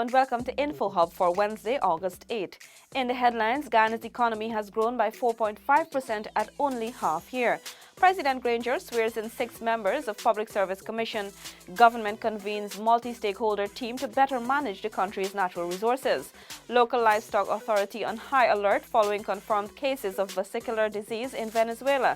and welcome to InfoHub for Wednesday, August 8. In the headlines, Ghana's economy has grown by 4.5% at only half year. President Granger swears in 6 members of Public Service Commission. Government convenes multi-stakeholder team to better manage the country's natural resources. Local Livestock Authority on high alert following confirmed cases of vesicular disease in Venezuela.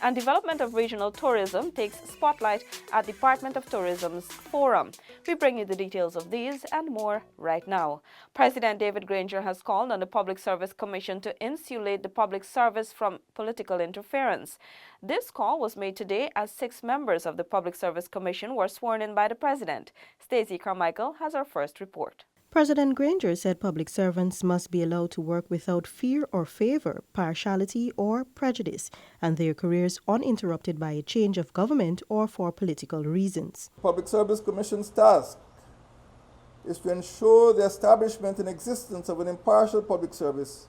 And development of regional tourism takes spotlight at Department of Tourism's forum. We bring you the details of these and more right now. President David Granger has called on the Public Service Commission to insulate the public service from political interference. This call was made today as 6 members of the Public Service Commission were sworn in by the President. Stacey Carmichael has our first report. President Granger said public servants must be allowed to work without fear or favor, partiality or prejudice, and their careers uninterrupted by a change of government or for political reasons. Public Service Commission's task is to ensure the establishment and existence of an impartial public service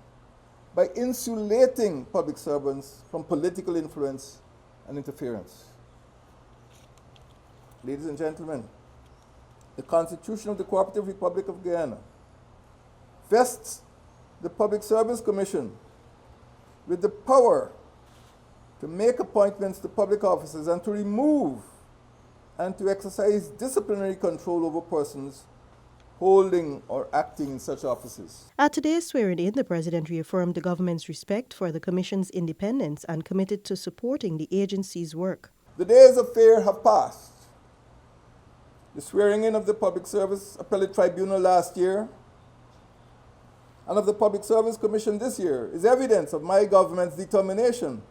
by insulating public servants from political influence and interference. Ladies and gentlemen, the Constitution of the Cooperative Republic of Guyana vests the Public Service Commission with the power to make appointments to public offices and to remove and to exercise disciplinary control over persons holding or acting in such offices. At today's swearing-in, the President reaffirmed the government's respect for the Commission's independence and committed to supporting the agency's work. The days of fear have passed. The swearing-in of the Public Service Appellate Tribunal last year and of the Public Service Commission this year is evidence of my government's determination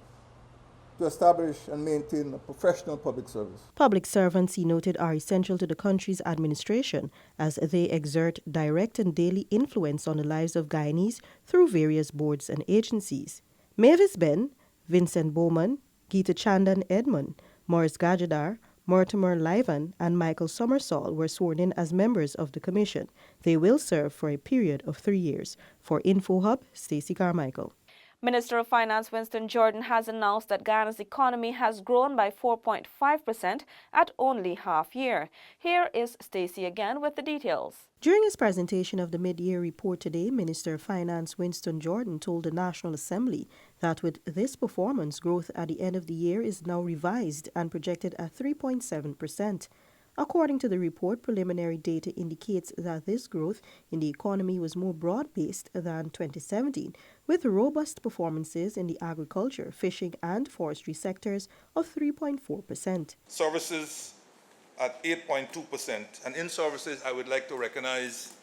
to establish and maintain a professional public service. Public servants, he noted, are essential to the country's administration as they exert direct and daily influence on the lives of Guyanese through various boards and agencies. Mavis Ben, Vincent Bowman, Geeta Chandan Edmond, Morris Gajadar, Mortimer Livan and Michael Summersall were sworn in as members of the commission. They will serve for a period of 3 years. For InfoHub, Stacey Carmichael. Minister of Finance Winston Jordan has announced that Ghana's economy has grown by 4.5% at only half year. Here is Stacey again with the details. During his presentation of the mid-year report today, Minister of Finance Winston Jordan told the National Assembly that with this performance, growth at the end of the year is now revised and projected at 3.7%. According to the report, preliminary data indicates that this growth in the economy was more broad-based than 2017, with robust performances in the agriculture, fishing and forestry sectors of 3.4%. Services at 8.2%, and in services I would like to recognize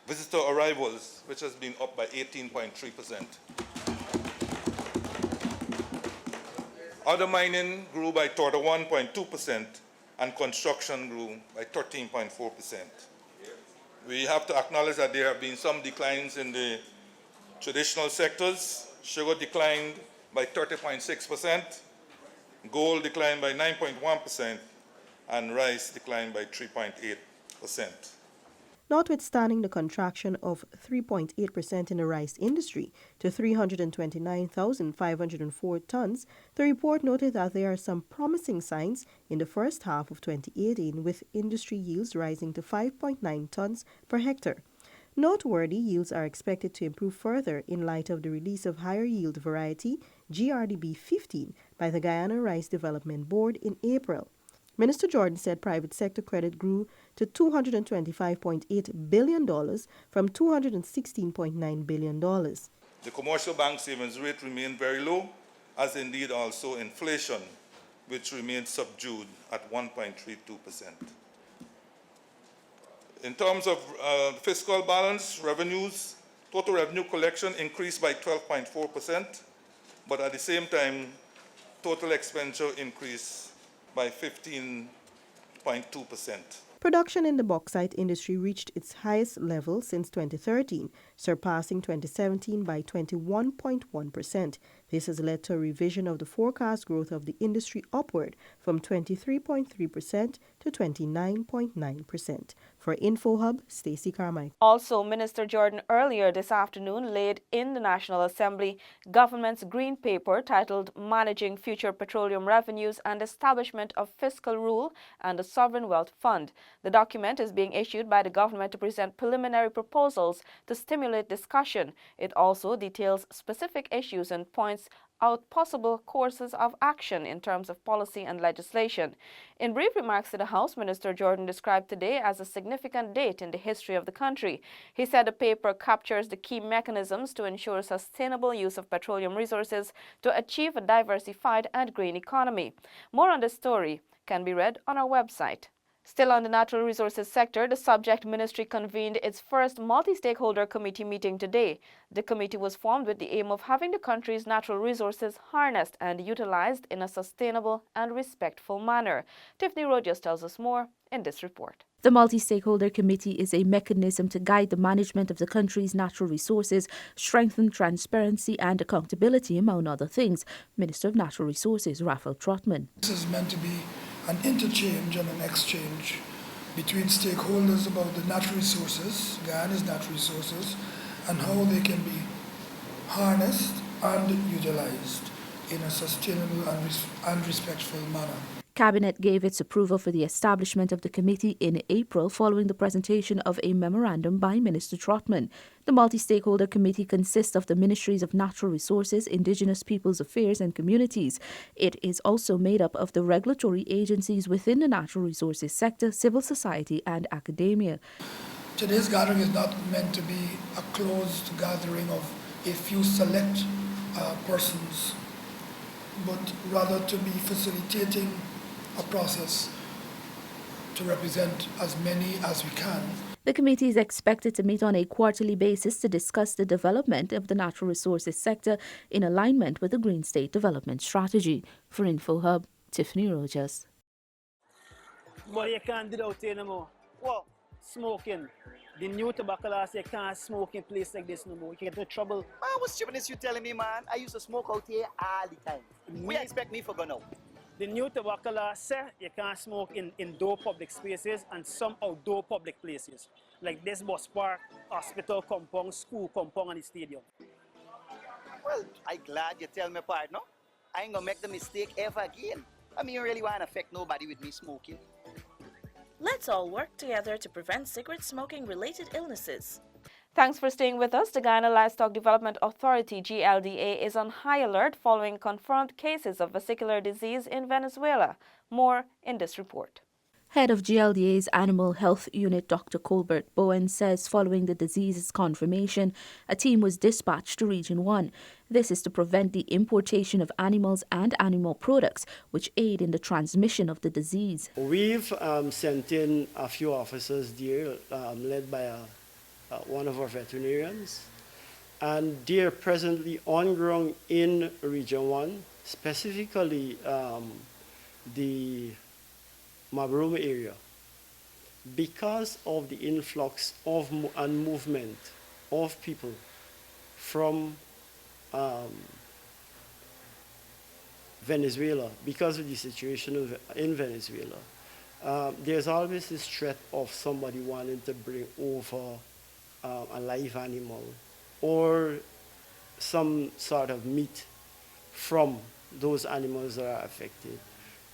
visitor arrivals, which has been up by 18.3%. Other mining grew by 31.2%, and construction grew by 13.4%. We have to acknowledge that there have been some declines in the traditional sectors. Sugar declined by 30.6%, gold declined by 9.1%, and rice declined by 3.8%. Notwithstanding the contraction of 3.8% in the rice industry to 329,504 tons, the report noted that there are some promising signs in the first half of 2018, with industry yields rising to 5.9 tons per hectare. Noteworthy yields are expected to improve further in light of the release of higher yield variety GRDB 15 by the Guyana Rice Development Board in April. Minister Jordan said private sector credit grew to $225.8 billion from $216.9 billion. The commercial bank savings rate remained very low, as indeed also inflation, which remained subdued at 1.32%. In terms of fiscal balance, revenues, total revenue collection increased by 12.4%, but at the same time, total expenditure increased by 15.2%. Production in the bauxite industry reached its highest level since 2013, surpassing 2017 by 21.1%. This has led to a revision of the forecast growth of the industry upward from 23.3% to 29.9%. For InfoHub, Stacey Carmichael. Also, Minister Jordan earlier this afternoon laid in the National Assembly government's green paper titled Managing Future Petroleum Revenues and Establishment of Fiscal Rule and the Sovereign Wealth Fund. The document is being issued by the government to present preliminary proposals to stimulate discussion. It also details specific issues and points out possible courses of action in terms of policy and legislation. In brief remarks to the House, Minister Jordan described today as a significant date in the history of the country. He said the paper captures the key mechanisms to ensure sustainable use of petroleum resources to achieve a diversified and green economy. More on this story can be read on our website. Still on the natural resources sector, the subject ministry convened its first multi-stakeholder committee meeting today. The committee was formed with the aim of having the country's natural resources harnessed and utilized in a sustainable and respectful manner. Tiffany Rogers tells us more in this report. The Multi-Stakeholder Committee is a mechanism to guide the management of the country's natural resources, strengthen transparency and accountability, among other things. Minister of Natural Resources, Raphael Trotman. This is meant to be an interchange and an exchange between stakeholders about the natural resources, Guyana's natural resources, and how they can be harnessed and utilized in a sustainable and respectful manner. Cabinet gave its approval for the establishment of the committee in April following the presentation of a memorandum by Minister Trotman. The multi-stakeholder committee consists of the Ministries of Natural Resources, Indigenous Peoples Affairs and Communities. It is also made up of the regulatory agencies within the natural resources sector, civil society and academia. Today's gathering is not meant to be a closed gathering of a few select persons, but rather to be facilitating a process to represent as many as we can. The committee is expected to meet on a quarterly basis to discuss the development of the natural resources sector in alignment with the Green State Development Strategy. For InfoHub, Tiffany Rogers. But you can't do that anymore. What? Smoking. The new tobacco laws, you can't smoke in place like this no more. You can get into trouble. Man, what stupidness you telling me, man? I used to smoke out here all the time. We expect me for go now. The new tobacco law says you can't smoke in indoor public spaces and some outdoor public places, like this bus park, hospital compound, school compound, and the stadium. Well, I'm glad you tell me part, no? I ain't gonna make the mistake ever again. I mean, you really want to affect nobody with me smoking. Let's all work together to prevent cigarette smoking-related illnesses. Thanks for staying with us. The Guyana Livestock Development Authority, GLDA, is on high alert following confirmed cases of vesicular disease in Venezuela. More in this report. Head of GLDA's Animal Health Unit, Dr. Colbert Bowen, says following the disease's confirmation, a team was dispatched to Region 1. This is to prevent the importation of animals and animal products, which aid in the transmission of the disease. We've sent in a few officers there, led by one of our veterinarians, and they're presently on ground in Region 1, specifically the Mabruma area. Because of the influx of and movement of people from Venezuela, because of the situation in Venezuela, there's always this threat of somebody wanting to bring over a live animal or some sort of meat from those animals that are affected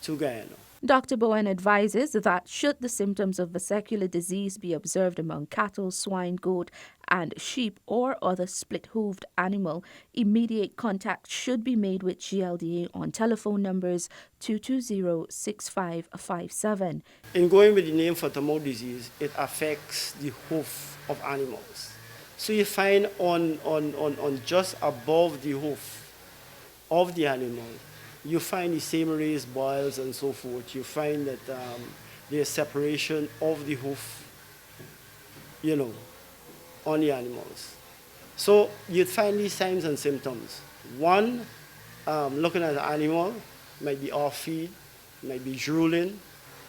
to Guyana. Dr. Bowen advises that should the symptoms of vesicular disease be observed among cattle, swine, goat, and sheep or other split-hooved animal, immediate contact should be made with GLDA on telephone numbers 220-6557. In going with the name foot-and-mouth disease, it affects the hoof of animals. So you find on just above the hoof of the animal, you find the same raised boils and so forth. You find that there's separation of the hoof, on the animals. So you'd find these signs and symptoms. One, looking at the animal, might be off feed, might be drooling.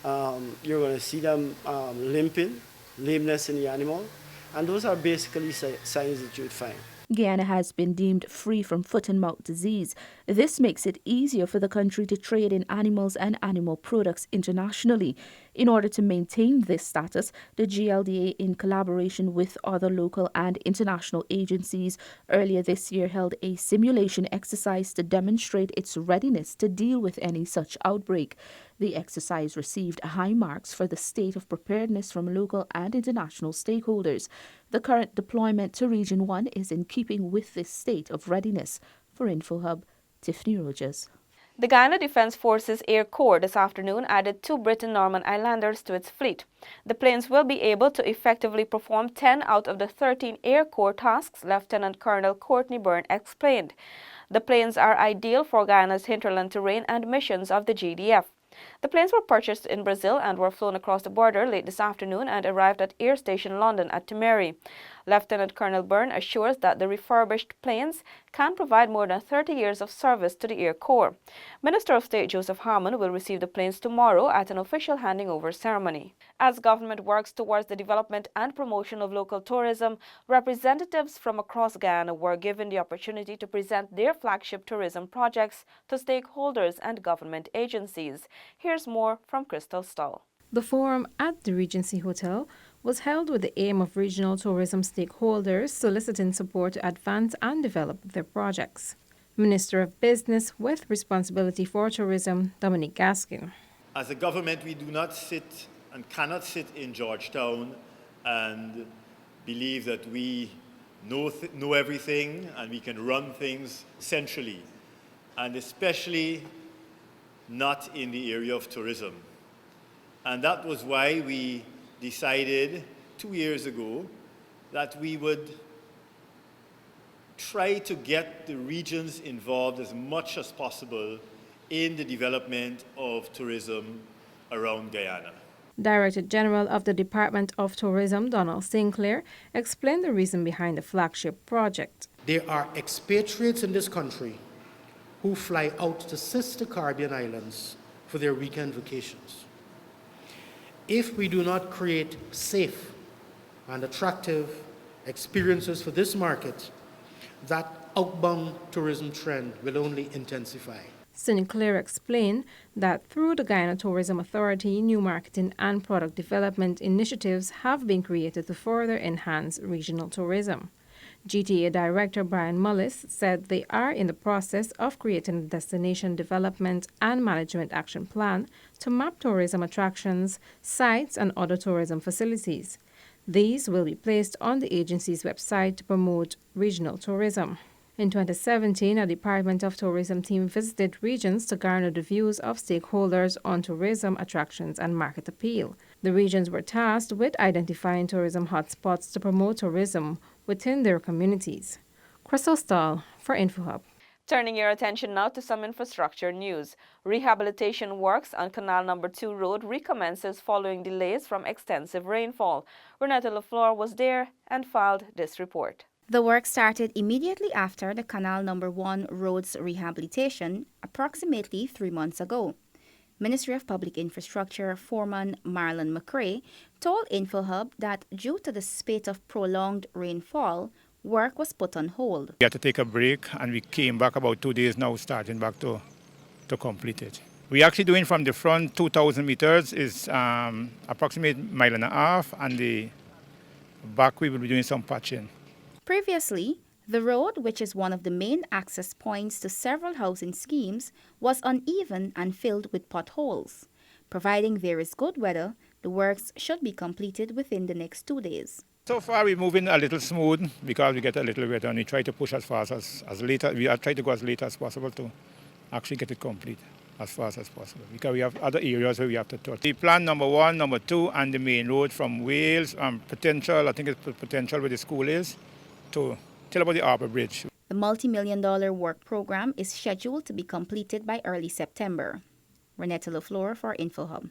You're going to see them limping, lameness in the animal. And those are basically signs that you'd find. Guyana has been deemed free from foot and mouth disease. This makes it easier for the country to trade in animals and animal products internationally. In order to maintain this status, the GLDA, in collaboration with other local and international agencies, earlier this year held a simulation exercise to demonstrate its readiness to deal with any such outbreak. The exercise received high marks for the state of preparedness from local and international stakeholders. The current deployment to Region 1 is in keeping with this state of readiness. For InfoHub, Tiffany Rogers. The Guyana Defence Forces Air Corps this afternoon added 2 Britten-Norman Islanders to its fleet. The planes will be able to effectively perform 10 out of the 13 Air Corps tasks, Lieutenant Colonel Courtney Byrne explained. The planes are ideal for Guyana's hinterland terrain and missions of the GDF. The planes were purchased in Brazil and were flown across the border late this afternoon and arrived at Air Station London at Timeri. Lieutenant Colonel Byrne assures that the refurbished planes can provide more than 30 years of service to the Air Corps. Minister of State Joseph Harmon will receive the planes tomorrow at an official handing over ceremony. As government works towards the development and promotion of local tourism, representatives from across Guyana were given the opportunity to present their flagship tourism projects to stakeholders and government agencies. Here's more from Crystal Stull. The forum at the Regency Hotel was held with the aim of regional tourism stakeholders soliciting support to advance and develop their projects. Minister of Business with Responsibility for Tourism, Dominic Gaskin. As a government, we do not sit and cannot sit in Georgetown and believe that we know everything and we can run things centrally, and especially not in the area of tourism. And that was why we decided 2 years ago that we would try to get the regions involved as much as possible in the development of tourism around Guyana. Director General of the Department of Tourism, Donald Sinclair, explained the reason behind the flagship project. There are expatriates in this country who fly out to sister Caribbean islands for their weekend vacations. If we do not create safe and attractive experiences for this market, that outbound tourism trend will only intensify. Sinclair explained that through the Guyana Tourism Authority, new marketing and product development initiatives have been created to further enhance regional tourism. GTA Director Brian Mullis said they are in the process of creating a destination development and management action plan to map tourism attractions, sites, and other tourism facilities. These will be placed on the agency's website to promote regional tourism. In 2017, a Department of Tourism team visited regions to garner the views of stakeholders on tourism attractions and market appeal. The regions were tasked with identifying tourism hotspots to promote tourism within their communities. Crystal Stahl for InfoHub. Turning your attention now to some infrastructure news. Rehabilitation works on Canal No. 2 road recommences following delays from extensive rainfall. Renetta LaFleur was there and filed this report. The work started immediately after the Canal No. 1 road's rehabilitation approximately 3 months ago. Ministry of Public Infrastructure Foreman Marlon McCrae told InfoHub that due to the spate of prolonged rainfall, work was put on hold. We had to take a break and we came back about 2 days now, starting back to complete it. We're actually doing from the front 2,000 meters is approximately 1.5 miles, and the back we will be doing some patching. Previously, the road, which is one of the main access points to several housing schemes, was uneven and filled with potholes. Providing there is good weather, the works should be completed within the next 2 days. So far we're moving a little smooth because we get a little weather, and we try to push as fast as late. We are trying to go as late as possible to actually get it complete as fast as possible, because we have other areas where we have to touch. The plan number 1, number 2, and the main road from Wales, Potential, I think it's Potential where the school is, to till about the Harbour Bridge. The multi-million-dollar work program is scheduled to be completed by early September. Renetta LaFleur for InfoHub.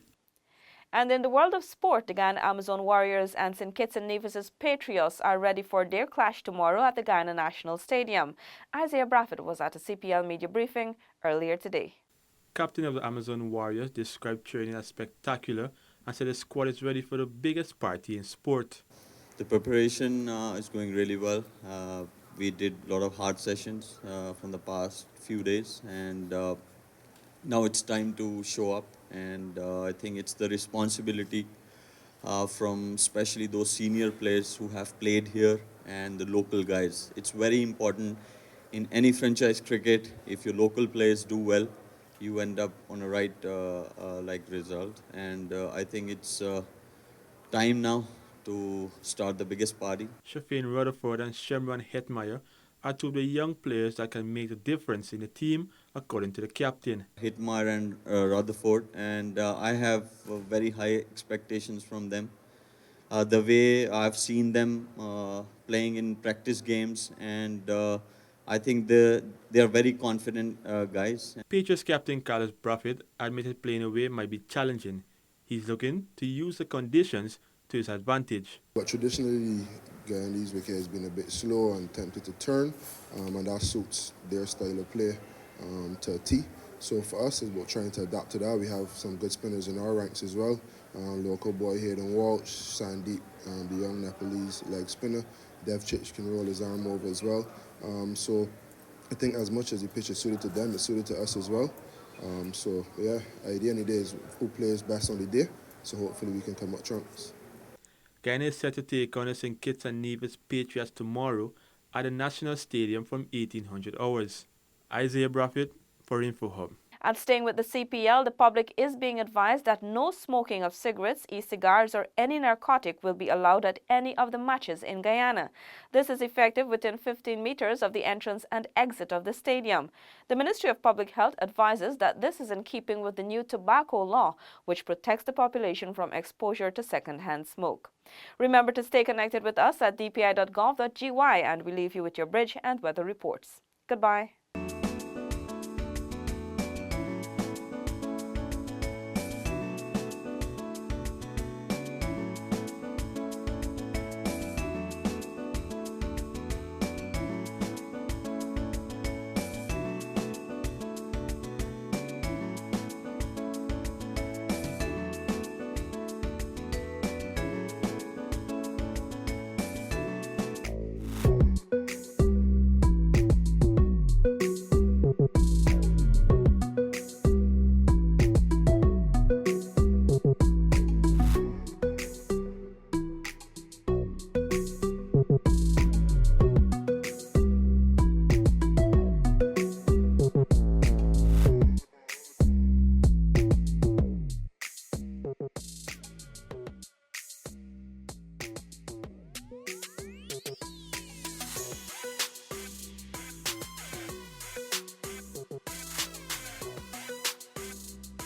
And in the world of sport, the Guyana Amazon Warriors and St. Kitts and Nevis' Patriots are ready for their clash tomorrow at the Guyana National Stadium. Isaiah Braffett was at a CPL media briefing earlier today. Captain of the Amazon Warriors described training as spectacular and said the squad is ready for the biggest party in sport. The preparation is going really well. We did a lot of hard sessions from the past few days, and now it's time to show up. And I think it's the responsibility from especially those senior players who have played here and the local guys. It's very important in any franchise cricket. If your local players do well, you end up on a right result. And I think it's time now to start the biggest party. Shafin Rutherford and Shemron Hetmeyer are two of the young players that can make the difference in the team, according to the captain. Hetmeyer and Rutherford, and I have very high expectations from them. The way I've seen them playing in practice games, and I think they are very confident guys. Patriots captain Carlos Brathwaite admitted playing away might be challenging. He's looking to use the conditions to his advantage. But traditionally, Guyanese wicket has been a bit slow and tempted to turn, and that suits their style of play to a T. So for us, it's about trying to adapt to that. We have some good spinners in our ranks as well. Local boy Hayden Walsh, Sandeep, the young Nepalese leg spinner. Dev Chich can roll his arm over as well. So I think as much as the pitch is suited to them, it's suited to us as well. So yeah, at the end of the day is who plays best on the day. So hopefully we can come up trumps. Guyana is set to take on the St. Kitts and Nevis Patriots tomorrow at the National Stadium from 1800 hours. Isaiah Brathwaite for InfoHub. And staying with the CPL, the public is being advised that no smoking of cigarettes, e-cigars or any narcotic will be allowed at any of the matches in Guyana. This is effective within 15 meters of the entrance and exit of the stadium. The Ministry of Public Health advises that this is in keeping with the new tobacco law, which protects the population from exposure to second-hand smoke. Remember to stay connected with us at dpi.gov.gy, and we leave you with your bridge and weather reports. Goodbye.